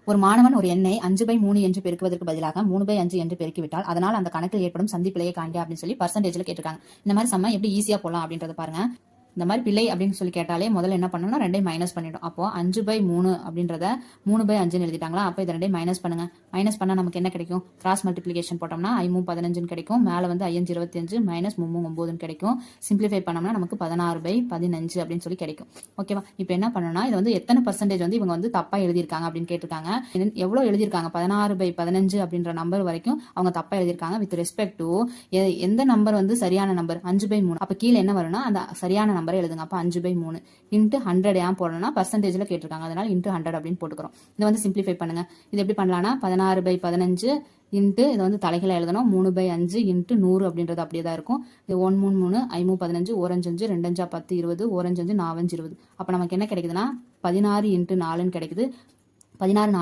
ஒரு மாணவன் ஒரு எண்ணை 5/3 என்று பெருக்குவதற்கு பதிலாக 3/5 என்று பெருக்கிவிட்டால் அதனால் அந்த கணக்கில் ஏற்படும் சந்திப்பிழையை காண்க அப்படின்னு சொல்லி பர்சன்டேஜ்ல கேட்டிருக்காங்க. இந்த மாதிரி சம்ம எப்படி ஈஸியா போடலாம் அப்படின்றத பாருங்க. இந்த மாதிரி பிழை அப்படின்னு சொல்லி கேட்டாலே முதல்ல என்ன பண்ணணும்னா 2 மைனஸ் பண்ணிடும். அப்போ 5/3 அப்படின்றத 3/5 எழுதிட்டாங்களா, அப்போ இதை 2 மைனஸ் பண்ணுங்க. மைனஸ் பண்ணா நமக்கு என்ன கிடைக்கும்? கிராஸ் மல்டிபிளிகேஷன் போட்டோம்னா 5×15 கிடைக்கும். மேல வந்து 5×25 மைனஸ் 3×9 கிடைக்கும். சிம்பிளிஃபை பண்ணோம்னா நமக்கு 16/15 அப்படின்னு சொல்லி கிடைக்கும். ஓகேவா? இப்போ என்ன பண்ணணும்னா இது வந்து எத்தனை பர்சன்டேஜ் வந்து இவங்க வந்து தப்பா எழுதியிருக்காங்க அப்படின்னு கேட்டிருக்காங்க. எவ்வளவு எழுதியிருக்காங்க? 16/15 அப்படின்ற நம்பர் வரைக்கும் அவங்க தப்பா எழுதியிருக்காங்க. வித் ரெஸ்பெக்ட் டு எந்த நம்பர் வந்து சரியான நம்பர்? 5/3. அப்ப கீழே என்ன வரும்னா அந்த சரியான நம்பரை எழுதுங்க. அப்போ 5/3 இன்ட்டு 100 ஏன் போடணும்னா பர்சன்டேஜ்ல கேட்டிருக்காங்க, அதனால இன்ட்டு 100 அப்படின்னு போட்டுக்கிறோம். இதை வந்து சிம்பிளிஃபை பண்ணுங்க. இது எப்படி பண்ணலாம்னா 16/15 இன்ட்டு இதை வந்து தலைகளை எழுதணும். 3/5 இன்ட்டு 100 அப்படின்றது அப்படியே தான் இருக்கும். இது 1 3 3 5×15 1×5 2×5 10 20 1×5 4×5 20. அப்போ நமக்கு என்ன கிடைக்குதுன்னா 16 × 4 கிடைக்குது. 16 4